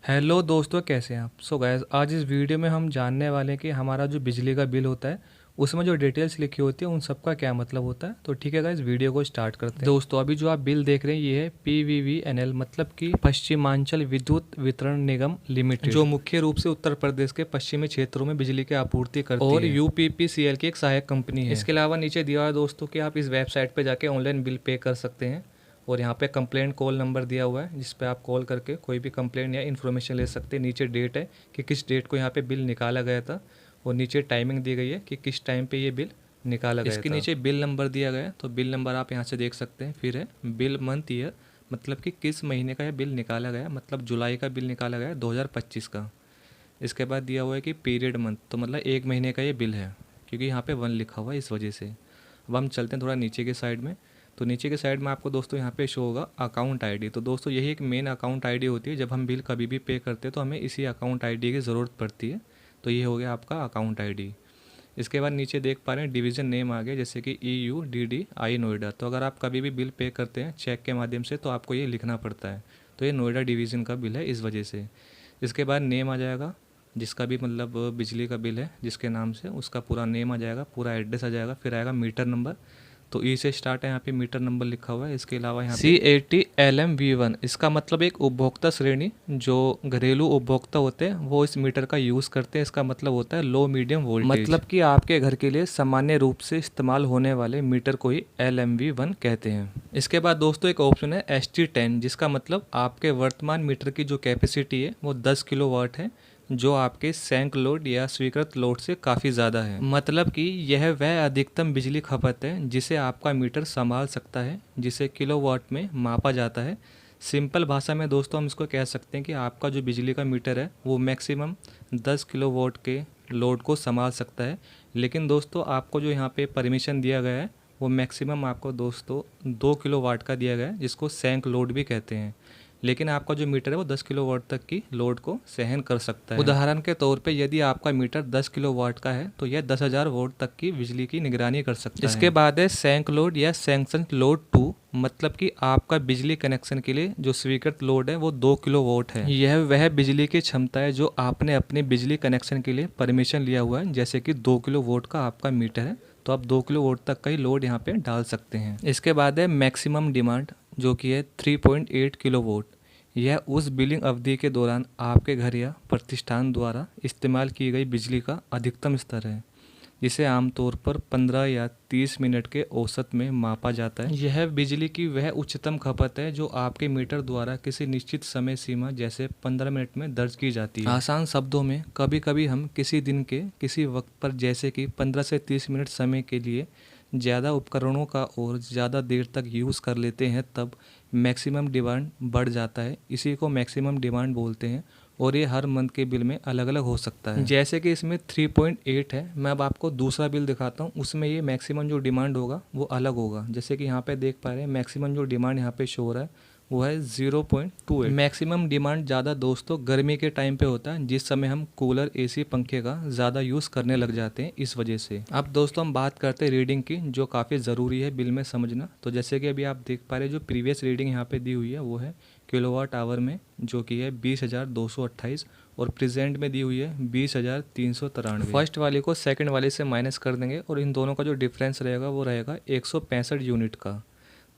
Hello दोस्तों, कैसे हैं आप। गाइस, आज इस वीडियो में हम जानने वाले हैं कि हमारा जो बिजली का बिल होता है उसमें जो डिटेल्स लिखी होती है उन सब का क्या मतलब होता है। तो ठीक है गाइस, वीडियो को स्टार्ट करते हैं। दोस्तों, अभी जो आप बिल देख रहे हैं ये है PVVNL, मतलब कि पश्चिमांचल विद्युत वितरण निगम लिमिटेड, जो मुख्य रूप से उत्तर प्रदेश के पश्चिमी क्षेत्रों में बिजली की आपूर्ति करती है और UPPCL की एक सहायक कंपनी है। इसके अलावा नीचे दिया हुआ है दोस्तों कि आप इस वेबसाइट पर जाके ऑनलाइन बिल पे कर सकते हैं और यहाँ पे कंप्लेंट कॉल नंबर दिया हुआ है जिस पे आप कॉल करके कोई भी कंप्लेंट या इन्फॉर्मेशन ले सकते हैं। नीचे डेट है कि किस डेट को यहाँ पे बिल निकाला गया था और नीचे टाइमिंग दी गई है कि किस टाइम पे ये बिल निकाला गया था। इसके नीचे बिल नंबर दिया गया है, तो बिल नंबर आप यहाँ से देख सकते हैं। फिर है बिल मंथ ईयर, मतलब कि किस महीने का यह बिल निकाला गया, मतलब जुलाई का बिल निकाला गया 2025 का। इसके बाद दिया हुआ है कि पीरियड मंथ, तो मतलब एक महीने का ये बिल है क्योंकि यहाँ पे 1 लिखा हुआ है इस वजह से। अब हम चलते हैं थोड़ा नीचे के साइड में। तो नीचे के साइड में आपको दोस्तों यहाँ पे शो होगा अकाउंट आईडी। तो दोस्तों यही एक मेन अकाउंट आईडी होती है। जब हम बिल कभी भी पे करते हैं तो हमें इसी अकाउंट आईडी की ज़रूरत पड़ती है। तो ये हो गया आपका अकाउंट आईडी। इसके बाद नीचे देख पा रहे हैं डिवीज़न नेम आ गया, जैसे कि EUDDI नोएडा। तो अगर आप कभी भी बिल पे करते हैं चेक के माध्यम से तो आपको ये लिखना पड़ता है। तो ये नोएडा डिवीज़न का बिल है इस वजह से। इसके बाद नेम आ जाएगा, जिसका भी मतलब बिजली का बिल है जिसके नाम से, उसका पूरा नेम आ जाएगा, पूरा एड्रेस आ जाएगा। फिर आएगा मीटर नंबर, तो ई से स्टार्ट है, यहाँ पे मीटर नंबर लिखा हुआ है। इसके अलावा यहाँ पे CATLMV1, इसका मतलब एक उपभोक्ता श्रेणी, जो घरेलू उपभोक्ता होते हैं वो इस मीटर का यूज़ करते हैं। इसका मतलब होता है लो मीडियम वोल्टेज, मतलब कि आपके घर के लिए सामान्य रूप से इस्तेमाल होने वाले मीटर को ही LMV1 कहते हैं। इसके बाद दोस्तों एक ऑप्शन है ST10, जिसका मतलब आपके वर्तमान मीटर की जो कैपेसिटी है वो 10 किलोवाट है, जो आपके सैंक लोड या स्वीकृत लोड से काफ़ी ज़्यादा है। मतलब कि यह वह अधिकतम बिजली खपत है जिसे आपका मीटर संभाल सकता है, जिसे किलोवाट में मापा जाता है। सिंपल भाषा में दोस्तों हम इसको कह सकते हैं कि आपका जो बिजली का मीटर है वो मैक्सिमम 10 किलोवाट के लोड को संभाल सकता है। लेकिन दोस्तों आपको जो यहाँ पे परमिशन दिया गया है वो मैक्सिमम आपको दोस्तों 2 किलोवाट का दिया गया है, जिसको सैंक लोड भी कहते हैं। लेकिन आपका जो मीटर है वो 10 किलोवाट तक की लोड को सहन कर सकता है। उदाहरण के तौर पे यदि आपका मीटर 10 किलोवाट का है तो यह 10,000 वोल्ट तक की बिजली की निगरानी कर सकता है। इसके बाद है सैंक लोड या सैंक्शन लोड 2, मतलब कि आपका बिजली कनेक्शन के लिए जो स्वीकृत लोड है वो 2 किलोवाट है। यह वह बिजली की क्षमता है जो आपने अपने बिजली कनेक्शन के लिए परमिशन लिया हुआ है, जैसे कि 2 किलोवाट का आपका मीटर है तो आप 2 किलोवाट तक का ही लोड यहाँ पे डाल सकते हैं। इसके बाद है मैक्सिमम डिमांड, जो कि है 3.8 किलोवाट। यह उस बिलिंग अवधि के दौरान आपके घर या प्रतिष्ठान द्वारा इस्तेमाल की गई बिजली का अधिकतम स्तर है, जिसे आमतौर पर 15 या 30 मिनट के औसत में मापा जाता है। यह बिजली की वह उच्चतम खपत है जो आपके मीटर द्वारा किसी निश्चित समय सीमा जैसे 15 मिनट में दर्ज की जाती है। आसान शब्दों में, कभी कभी हम किसी दिन के किसी वक्त पर, जैसे कि 15 से 30 मिनट समय के लिए ज़्यादा उपकरणों का और ज़्यादा देर तक यूज़ कर लेते हैं, तब मैक्सिमम डिमांड बढ़ जाता है। इसी को मैक्सिमम डिमांड बोलते हैं और ये हर मंथ के बिल में अलग अलग हो सकता है। जैसे कि इसमें 3.8 है, मैं अब आपको दूसरा बिल दिखाता हूँ, उसमें ये मैक्सिमम जो डिमांड होगा वो अलग होगा। जैसे कि यहाँ पे देख पा रहे हैं मैक्सिमम जो डिमांड यहाँ पे शो हो रहा है वो है 0.28। मैक्सिमम डिमांड ज़्यादा दोस्तों गर्मी के टाइम पे होता है, जिस समय हम कूलर AC पंखे का ज़्यादा यूज़ करने लग जाते हैं इस वजह से। अब दोस्तों हम बात करते हैं रीडिंग की, जो काफ़ी ज़रूरी है बिल में समझना। तो जैसे कि अभी आप देख पा रहे हैं जो प्रीवियस रीडिंग यहाँ पे दी हुई है वो है किलोवाट आवर में, जो कि है 20,228 और प्रेजेंट में दी हुई है 20,393। फर्स्ट वाले को सेकंड वाले से माइनस कर देंगे और इन दोनों का जो डिफरेंस रहेगा वो रहेगा 165 यूनिट का।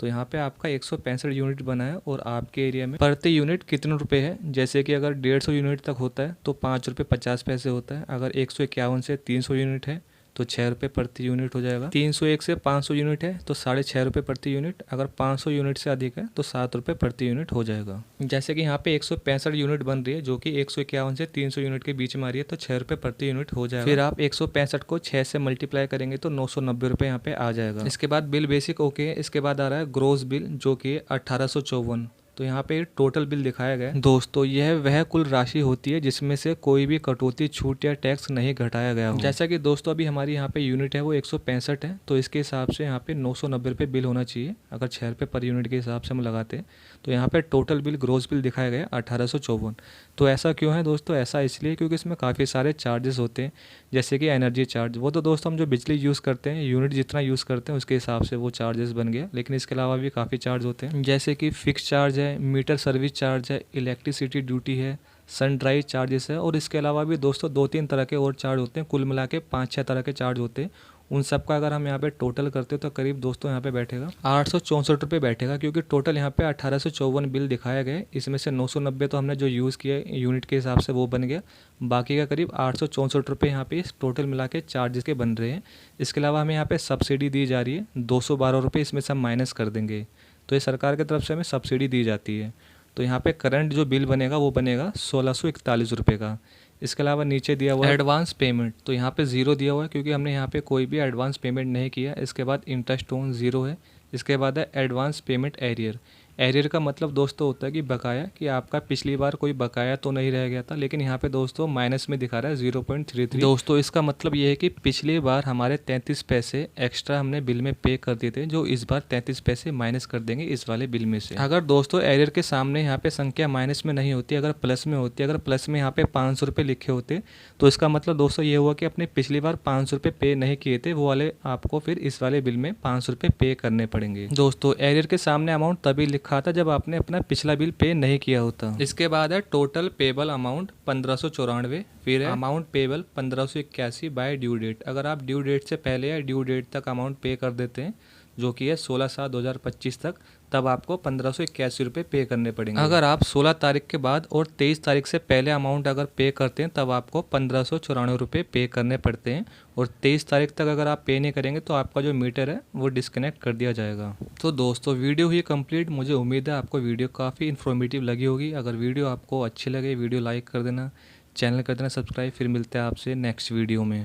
तो यहाँ पे आपका 165 यूनिट बना है और आपके एरिया में प्रति यूनिट कितने रुपए है। जैसे कि अगर 150 यूनिट तक होता है तो 5 रुपये 50 पैसे होता है। अगर 151 से 300 यूनिट है तो 6 रुपये प्रति यूनिट हो जाएगा। 301 से 500 यूनिट है तो 6.5 रुपये प्रति यूनिट। अगर 500 यूनिट से अधिक है तो 7 रुपये प्रति यूनिट हो जाएगा। जैसे कि यहाँ पे 165 यूनिट बन रही है, जो कि 151 से 300 यूनिट के बीच में आ रही है, तो 6 रुपये प्रति यूनिट हो जाएगा। फिर आप 165 को 6 से मल्टीप्लाई करेंगे तो 990 रुपये यहाँ पे आ जाएगा। इसके बाद बिल बेसिक ओके है। इसके बाद आ रहा है ग्रोस बिल, जो कि 1854। तो यहाँ पे टोटल बिल दिखाया गया है दोस्तों। यह वह कुल राशि होती है जिसमें से कोई भी कटौती, छूट या टैक्स नहीं घटाया गया हो। जैसा कि दोस्तों अभी हमारी यहाँ पे यूनिट है वो 165 है, तो इसके हिसाब से यहाँ पे 990 रुपये बिल होना चाहिए। अगर 6 रुपये पर यूनिट के हिसाब से हम लगाते हैं तो यहाँ पे टोटल बिल, ग्रोस बिल दिखाया गया है 1854। तो ऐसा क्यों है दोस्तों? ऐसा इसलिए क्योंकि इसमें काफ़ी सारे चार्जेस होते हैं, जैसे कि एनर्जी चार्ज। वो तो दोस्तों हम जो बिजली यूज़ करते हैं, यूनिट जितना यूज़ करते हैं उसके हिसाब से वो चार्जेस बन गया। लेकिन इसके अलावा भी काफ़ी चार्ज होते हैं, जैसे कि फिक्स चार्ज है, मीटर सर्विस चार्ज है, इलेक्ट्रिसिटी ड्यूटी है, सनड्राइज चार्जेस है, और इसके अलावा भी दोस्तों 2-3 तरह के और चार्ज होते हैं। कुल मिला के 5-6 तरह के चार्ज होते हैं। उन सब का अगर हम यहाँ पे टोटल करते हो तो करीब दोस्तों यहाँ पे बैठेगा 864 बैठेगा, क्योंकि टोटल यहाँ पे 1854 बिल दिखाया गया है। इसमें से 990 तो हमने जो यूज़ किया है यूनिट के हिसाब से वो बन गया, बाकी का करीब 864 यहाँ पे इस टोटल मिला के चार्जेस के बन रहे हैं। इसके अलावा हमें यहाँ पे सब्सिडी दी जा रही है 212 रुपये, इसमें से हम माइनस कर देंगे तो ये सरकार की तरफ से हमें सब्सिडी दी जाती है। तो यहाँ पे करंट जो बिल बनेगा वो बनेगा 1641 रुपये का। इसके अलावा नीचे दिया हुआ है एडवांस पेमेंट, तो यहाँ पे ज़ीरो दिया हुआ है क्योंकि हमने यहाँ पे कोई भी एडवांस पेमेंट नहीं किया। इसके बाद इंटरेस्ट ऑन ज़ीरो है। इसके बाद है एडवांस पेमेंट एरियर। एरियर का मतलब दोस्तों होता है कि बकाया, कि आपका पिछली बार कोई बकाया तो नहीं रह गया था, लेकिन यहाँ पे दोस्तों माइनस में दिखा रहा है 0.33। दोस्तों इसका मतलब ये है कि पिछली बार हमारे 33 पैसे एक्स्ट्रा हमने बिल में पे कर दिए थे, जो इस बार 33 पैसे माइनस कर देंगे इस वाले बिल में से। अगर दोस्तों एरियर के सामने यहाँ पे संख्या माइनस में नहीं होती, अगर प्लस में होती, अगर प्लस में यहाँ पे 500 रुपये लिखे होते तो इसका मतलब दोस्तों ये हुआ कि अपने पिछली बार 500 रुपये पे नहीं किए थे, वो वाले आपको फिर इस वाले बिल में 500 रुपये पे करने पड़ेंगे। दोस्तों एरियर के सामने अमाउंट तभी लिखा था जब आपने अपना पिछला बिल पे नहीं किया होता। इसके बाद है टोटल पेबल अमाउंट 1594, फिर है amount payable 1581 by due date. अगर आप ड्यू डेट से पहले या ड्यू डेट तक अमाउंट पे कर देते हैं, जो कि है 16/7/2025 तक, तब आपको 1581 रुपये पे करने पड़ेंगे। अगर आप 16 तारीख के बाद और 23 तारीख से पहले अमाउंट अगर पे करते हैं तब आपको 1594 रुपये पे करने पड़ते हैं, और 23 तारीख तक अगर आप पे नहीं करेंगे तो आपका जो मीटर है वो डिस्कनेक्ट कर दिया जाएगा। तो दोस्तों वीडियो हुई कंप्लीट। मुझे उम्मीद है आपको वीडियो काफ़ी इन्फॉर्मेटिव लगी होगी। अगर वीडियो आपको अच्छी लगे वीडियो लाइक कर देना, चैनल कर देना सब्सक्राइब। फिर मिलते हैं आपसे नेक्स्ट वीडियो में।